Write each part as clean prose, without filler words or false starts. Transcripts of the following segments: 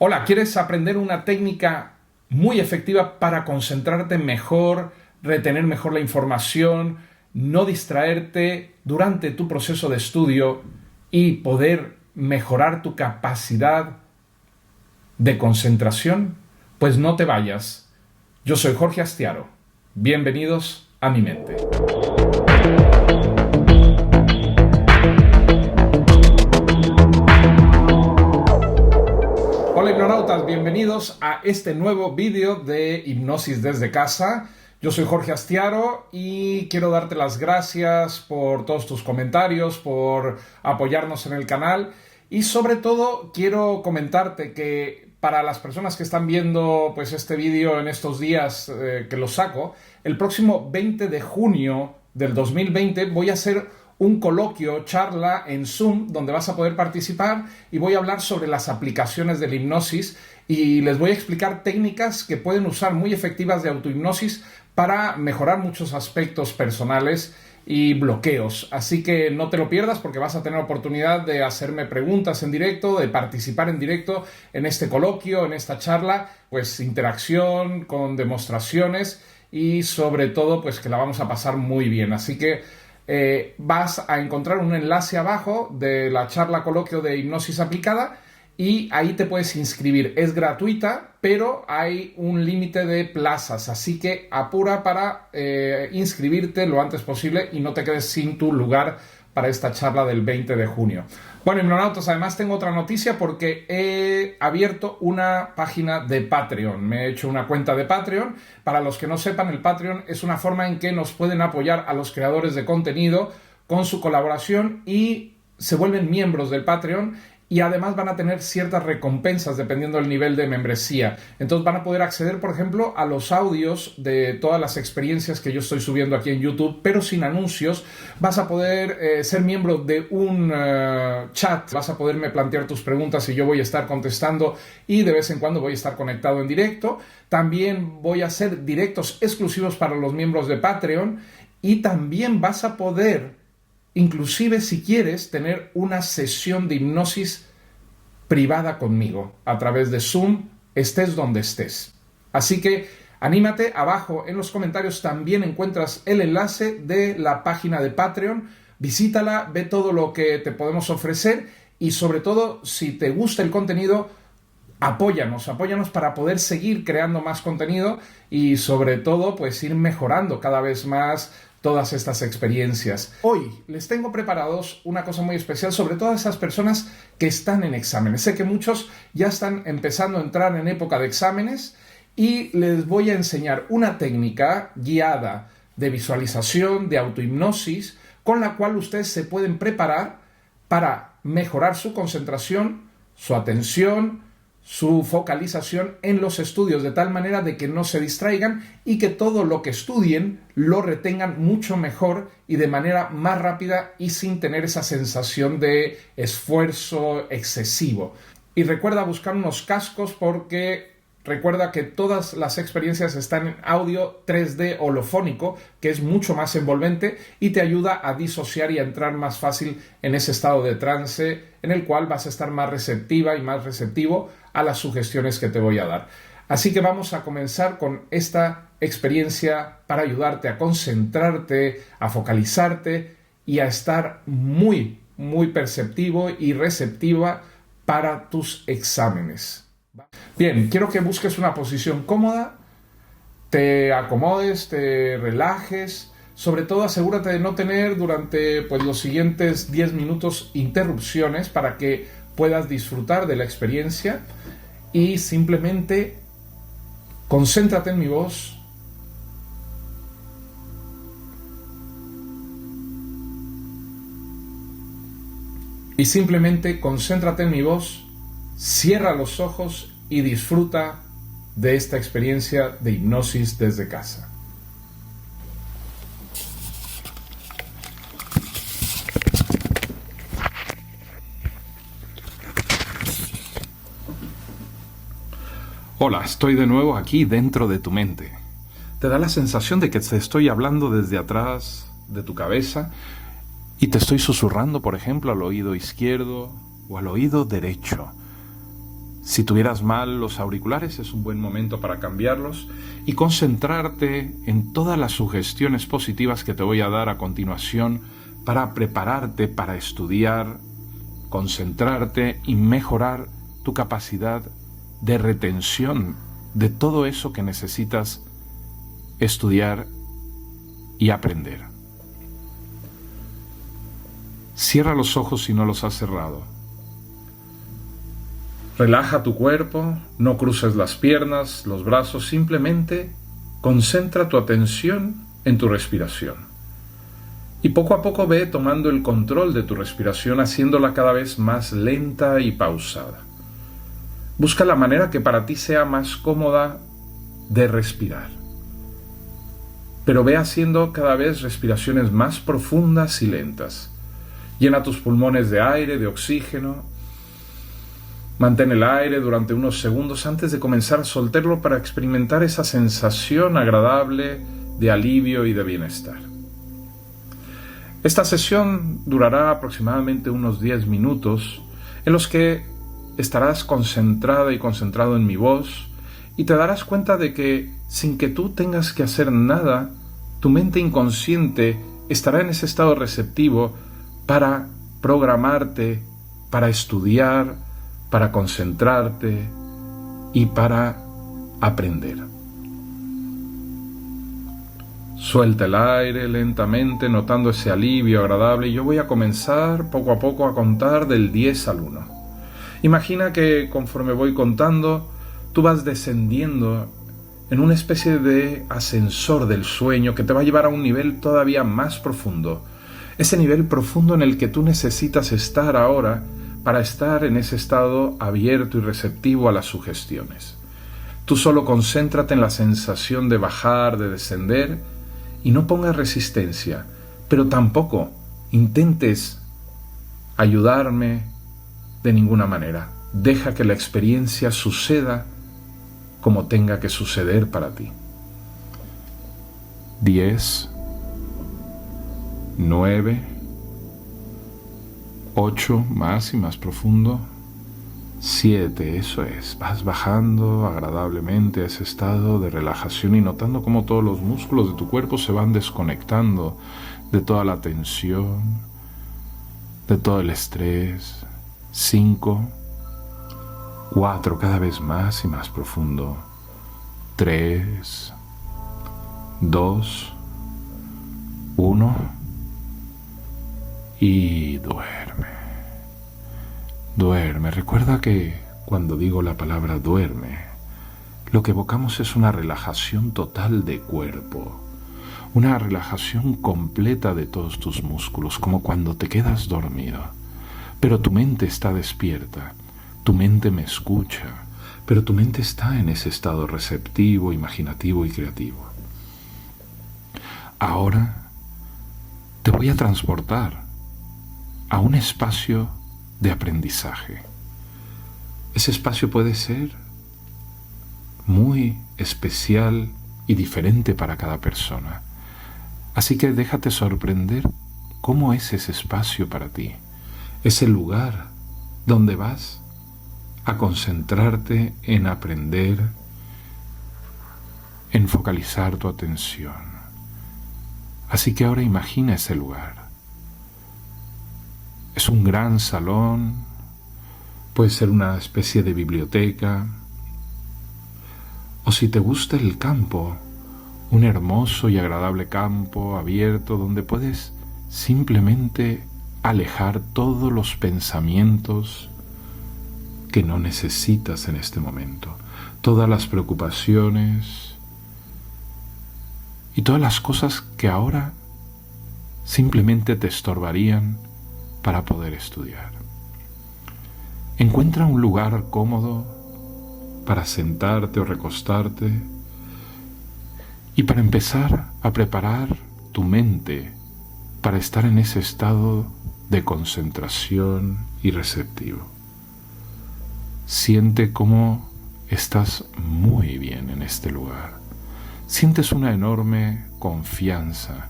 Hola, ¿quieres aprender una técnica muy efectiva para concentrarte mejor, retener mejor la información, no distraerte durante tu proceso de estudio y poder mejorar tu capacidad de concentración? Pues no te vayas. Yo soy Jorge Astiaro. Bienvenidos a mi mente. Hola hipnonautas, bienvenidos a este nuevo vídeo de Hipnosis desde casa. Yo soy Jorge Astiaro y quiero darte las gracias por todos tus comentarios, por apoyarnos en el canal y sobre todo quiero comentarte que para las personas que están viendo pues este vídeo en estos días que lo saco, el próximo 20 de junio del 2020 voy a hacer un coloquio, charla en Zoom, donde vas a poder participar y voy a hablar sobre las aplicaciones de la hipnosis y les voy a explicar técnicas que pueden usar muy efectivas de autohipnosis para mejorar muchos aspectos personales y bloqueos. Así que no te lo pierdas porque vas a tener oportunidad de hacerme preguntas en directo, de participar en directo en este coloquio, en esta charla, pues interacción con demostraciones y sobre todo pues que la vamos a pasar muy bien. Así que vas a encontrar un enlace abajo de la charla coloquio de hipnosis aplicada y ahí te puedes inscribir. Es gratuita, pero hay un límite de plazas, así que apura para inscribirte lo antes posible y no te quedes sin tu lugar para esta charla del 20 de junio. Bueno, hipnonautas, además tengo otra noticia porque he abierto una página de Patreon. Me he hecho una cuenta de Patreon. Para los que no sepan, el Patreon es una forma en que nos pueden apoyar a los creadores de contenido con su colaboración y se vuelven miembros del Patreon y además van a tener ciertas recompensas dependiendo del nivel de membresía. Entonces van a poder acceder, por ejemplo, a los audios de todas las experiencias que yo estoy subiendo aquí en YouTube, pero sin anuncios. Vas a poder ser miembro de un chat, vas a poderme plantear tus preguntas y yo voy a estar contestando y de vez en cuando voy a estar conectado en directo. También voy a hacer directos exclusivos para los miembros de Patreon y también vas a poder, inclusive si quieres, tener una sesión de hipnosis privada conmigo a través de Zoom, estés donde estés. Así que anímate, abajo en los comentarios también encuentras el enlace de la página de Patreon, visítala, ve todo lo que te podemos ofrecer y sobre todo, si te gusta el contenido, apóyanos para poder seguir creando más contenido y sobre todo, pues ir mejorando cada vez más todas estas experiencias. Hoy les tengo preparados una cosa muy especial sobre todas esas personas que están en exámenes. Sé que muchos ya están empezando a entrar en época de exámenes y les voy a enseñar una técnica guiada de visualización, de autohipnosis, con la cual ustedes se pueden preparar para mejorar su concentración, su atención, su focalización en los estudios, de tal manera de que no se distraigan y que todo lo que estudien lo retengan mucho mejor y de manera más rápida y sin tener esa sensación de esfuerzo excesivo. Y recuerda buscar unos cascos porque recuerda que todas las experiencias están en audio 3D holofónico, que es mucho más envolvente y te ayuda a disociar y a entrar más fácil en ese estado de trance en el cual vas a estar más receptiva y más receptivo a las sugestiones que te voy a dar. Así que vamos a comenzar con esta experiencia para ayudarte a concentrarte, a focalizarte y a estar muy, muy perceptivo y receptiva para tus exámenes. Bien, quiero que busques una posición cómoda, te acomodes, te relajes. Sobre todo asegúrate de no tener durante los siguientes 10 minutos interrupciones para que puedas disfrutar de la experiencia y simplemente concéntrate en mi voz. Y simplemente concéntrate en mi voz, cierra los ojos y disfruta de esta experiencia de hipnosis desde casa. Hola, estoy de nuevo aquí dentro de tu mente. Te da la sensación de que te estoy hablando desde atrás de tu cabeza y te estoy susurrando, por ejemplo, al oído izquierdo o al oído derecho. Si tuvieras mal los auriculares, es un buen momento para cambiarlos y concentrarte en todas las sugestiones positivas que te voy a dar a continuación para prepararte para estudiar, concentrarte y mejorar tu capacidad de retención de todo eso que necesitas estudiar y aprender. Cierra los ojos si no los has cerrado. Relaja tu cuerpo, no cruces las piernas, los brazos, simplemente concentra tu atención en tu respiración. Y poco a poco ve tomando el control de tu respiración, haciéndola cada vez más lenta y pausada. Busca la manera que para ti sea más cómoda de respirar. Pero ve haciendo cada vez respiraciones más profundas y lentas. Llena tus pulmones de aire, de oxígeno. Mantén el aire durante unos segundos antes de comenzar a soltarlo para experimentar esa sensación agradable de alivio y de bienestar. Esta sesión durará aproximadamente unos 10 minutos en los que estarás concentrada y concentrado en mi voz y te darás cuenta de que sin que tú tengas que hacer nada, tu mente inconsciente estará en ese estado receptivo para programarte, para estudiar, para concentrarte y para aprender. Suelta el aire lentamente, notando ese alivio agradable, y yo voy a comenzar poco a poco a contar del 10 al 1. Imagina que conforme voy contando, tú vas descendiendo en una especie de ascensor del sueño que te va a llevar a un nivel todavía más profundo. Ese nivel profundo en el que tú necesitas estar ahora para estar en ese estado abierto y receptivo a las sugestiones. Tú solo concéntrate en la sensación de bajar, de descender, y no pongas resistencia, pero tampoco intentes ayudarme de ninguna manera. Deja que la experiencia suceda como tenga que suceder para ti. 10, 9, 8, más y más profundo. 7, eso es. Vas bajando agradablemente a ese estado de relajación y notando cómo todos los músculos de tu cuerpo se van desconectando de toda la tensión, de todo el estrés. 5, 4, cada vez más y más profundo. 3, 2, 1 y duerme. Duerme. Recuerda que cuando digo la palabra duerme, lo que evocamos es una relajación total de cuerpo, una relajación completa de todos tus músculos, como cuando te quedas dormido. Pero tu mente está despierta, tu mente me escucha, pero tu mente está en ese estado receptivo, imaginativo y creativo. Ahora te voy a transportar a un espacio de aprendizaje. Ese espacio puede ser muy especial y diferente para cada persona. Así que déjate sorprender cómo es ese espacio para ti, ese lugar donde vas a concentrarte en aprender, en focalizar tu atención. Así que ahora imagina ese lugar. Es un gran salón, puede ser una especie de biblioteca, o si te gusta el campo, un hermoso y agradable campo abierto donde puedes simplemente alejar todos los pensamientos que no necesitas en este momento, todas las preocupaciones y todas las cosas que ahora simplemente te estorbarían para poder estudiar. Encuentra un lugar cómodo para sentarte o recostarte y para empezar a preparar tu mente para estar en ese estado de concentración y receptivo. Siente cómo estás muy bien en este lugar. Sientes una enorme confianza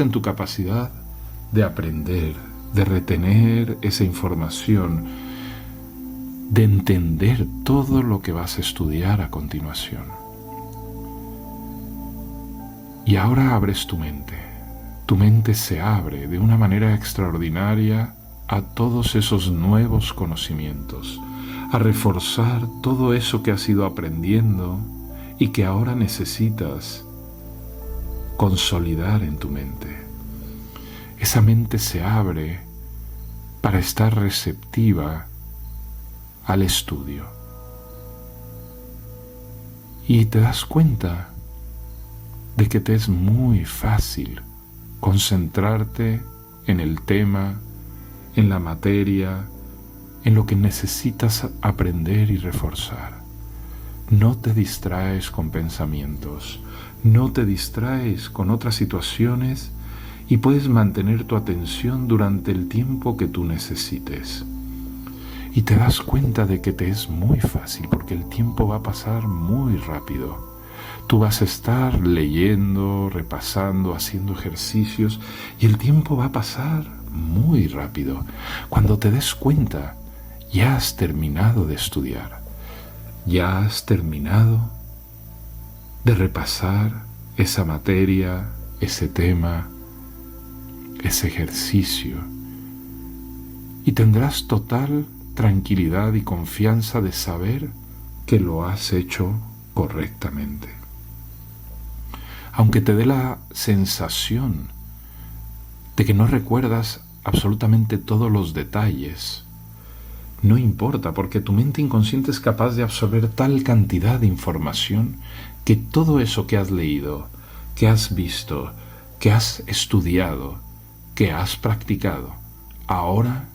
en tu capacidad de aprender, de retener esa información, de entender todo lo que vas a estudiar a continuación. Y ahora abres tu mente. Tu mente se abre de una manera extraordinaria a todos esos nuevos conocimientos, a reforzar todo eso que has ido aprendiendo y que ahora necesitas consolidar en tu mente. Esa mente se abre para estar receptiva al estudio. Y te das cuenta de que te es muy fácil concentrarte en el tema, en la materia, en lo que necesitas aprender y reforzar. No te distraes con pensamientos, no te distraes con otras situaciones y puedes mantener tu atención durante el tiempo que tú necesites. Y te das cuenta de que te es muy fácil porque el tiempo va a pasar muy rápido. Tú vas a estar leyendo, repasando, haciendo ejercicios y el tiempo va a pasar muy rápido. Cuando te des cuenta, ya has terminado de estudiar, ya has terminado de repasar esa materia, ese tema, ese ejercicio, y tendrás total tranquilidad y confianza de saber que lo has hecho correctamente. Aunque te dé la sensación de que no recuerdas absolutamente todos los detalles, no importa, porque tu mente inconsciente es capaz de absorber tal cantidad de información que todo eso que has leído, que has visto, que has estudiado, que has practicado, ahora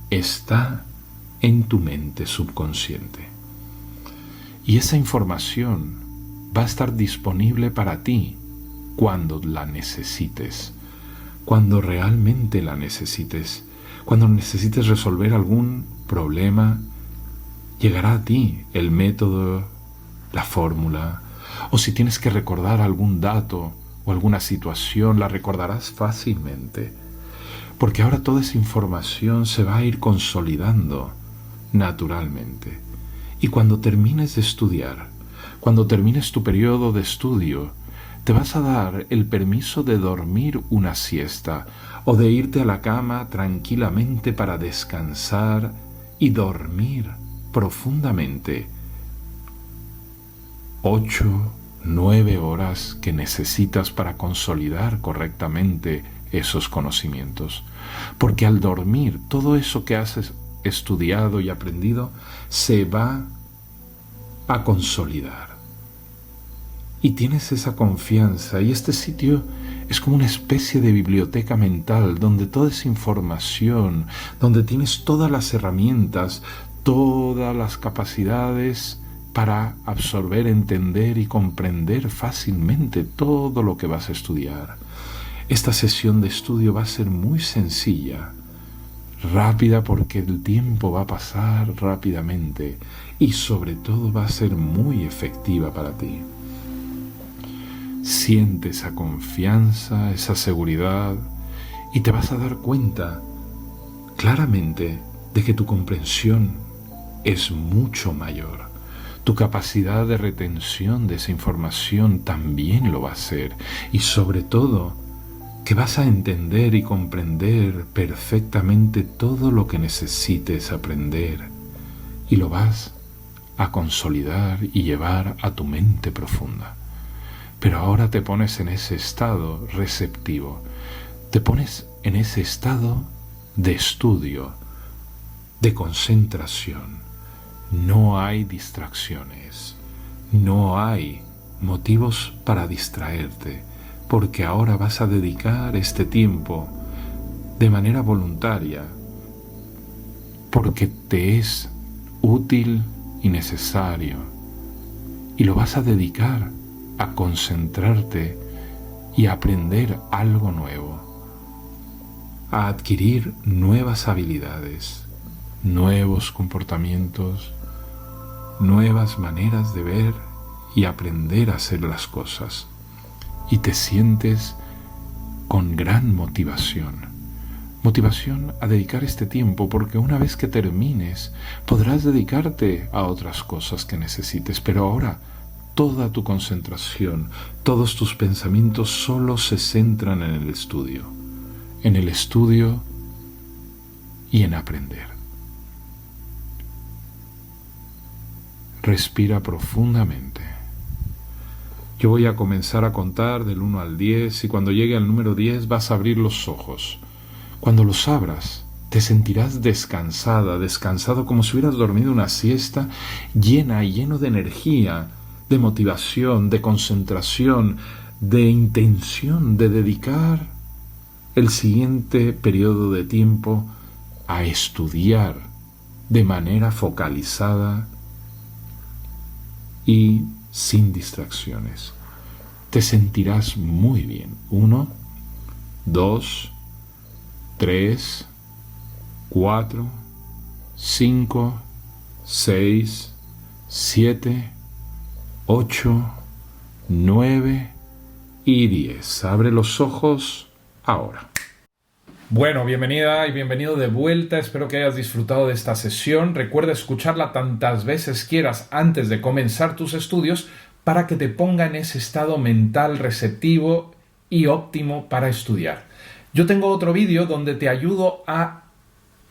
está en tu mente subconsciente. Y esa información va a estar disponible para ti cuando la necesites, cuando realmente la necesites, cuando necesites resolver algún problema, llegará a ti el método, la fórmula, o si tienes que recordar algún dato o alguna situación, la recordarás fácilmente, porque ahora toda esa información se va a ir consolidando naturalmente. Y cuando termines de estudiar, cuando termines tu periodo de estudio, te vas a dar el permiso de dormir una siesta o de irte a la cama tranquilamente para descansar y dormir profundamente 8, 9 horas que necesitas para consolidar correctamente esos conocimientos. Porque al dormir, todo eso que has estudiado y aprendido se va a consolidar. Y tienes esa confianza, y este sitio es como una especie de biblioteca mental donde toda esa información, donde tienes todas las herramientas, todas las capacidades para absorber, entender y comprender fácilmente todo lo que vas a estudiar. Esta sesión de estudio va a ser muy sencilla, rápida porque el tiempo va a pasar rápidamente y sobre todo va a ser muy efectiva para ti. Siente esa confianza, esa seguridad y te vas a dar cuenta claramente de que tu comprensión es mucho mayor. Tu capacidad de retención de esa información también lo va a ser y sobre todo que vas a entender y comprender perfectamente todo lo que necesites aprender y lo vas a consolidar y llevar a tu mente profunda. Pero ahora te pones en ese estado receptivo, te pones en ese estado de estudio, de concentración. No hay distracciones, no hay motivos para distraerte, porque ahora vas a dedicar este tiempo de manera voluntaria, porque te es útil y necesario, y lo vas a dedicar a concentrarte y a aprender algo nuevo, a adquirir nuevas habilidades, nuevos comportamientos, nuevas maneras de ver y aprender a hacer las cosas. Y te sientes con gran motivación, Motivación a dedicar este tiempo, porque una vez que termines podrás dedicarte a otras cosas que necesites, pero ahora toda tu concentración, todos tus pensamientos solo se centran en el estudio y en aprender. Respira profundamente. Yo voy a comenzar a contar del 1 al 10 y cuando llegue al número 10 vas a abrir los ojos. Cuando los abras, te sentirás descansado como si hubieras dormido una siesta, lleno de energía, de motivación, de concentración, de intención de dedicar el siguiente periodo de tiempo a estudiar de manera focalizada y sin distracciones. Te sentirás muy bien. 1, 2, 3, 4, 5, 6, 7, 8, 9 y 10. Abre los ojos ahora. Bueno, bienvenida y bienvenido de vuelta. Espero que hayas disfrutado de esta sesión. Recuerda escucharla tantas veces quieras antes de comenzar tus estudios para que te ponga en ese estado mental receptivo y óptimo para estudiar. Yo tengo otro vídeo donde te ayudo a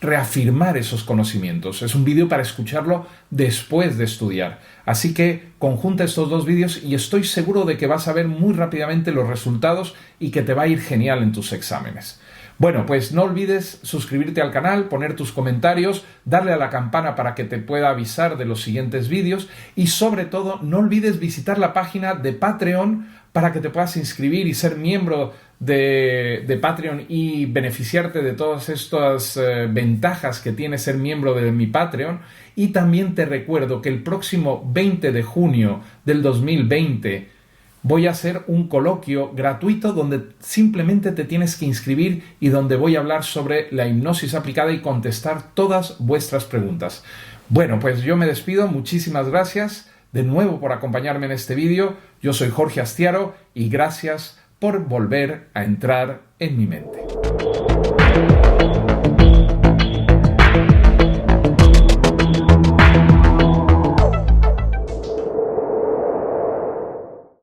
reafirmar esos conocimientos. Es un vídeo para escucharlo después de estudiar. Así que conjunta estos dos vídeos y estoy seguro de que vas a ver muy rápidamente los resultados y que te va a ir genial en tus exámenes. Bueno, pues no olvides suscribirte al canal, poner tus comentarios, darle a la campana para que te pueda avisar de los siguientes vídeos y sobre todo no olvides visitar la página de Patreon para que te puedas inscribir y ser miembro de Patreon y beneficiarte de todas estas ventajas que tiene ser miembro de mi Patreon. Y también te recuerdo que el próximo 20 de junio del 2020 voy a hacer un coloquio gratuito donde simplemente te tienes que inscribir y donde voy a hablar sobre la hipnosis aplicada y contestar todas vuestras preguntas. Bueno, pues yo me despido. Muchísimas gracias de nuevo por acompañarme en este vídeo. Yo soy Jorge Astiaro y gracias por volver a entrar en mi mente.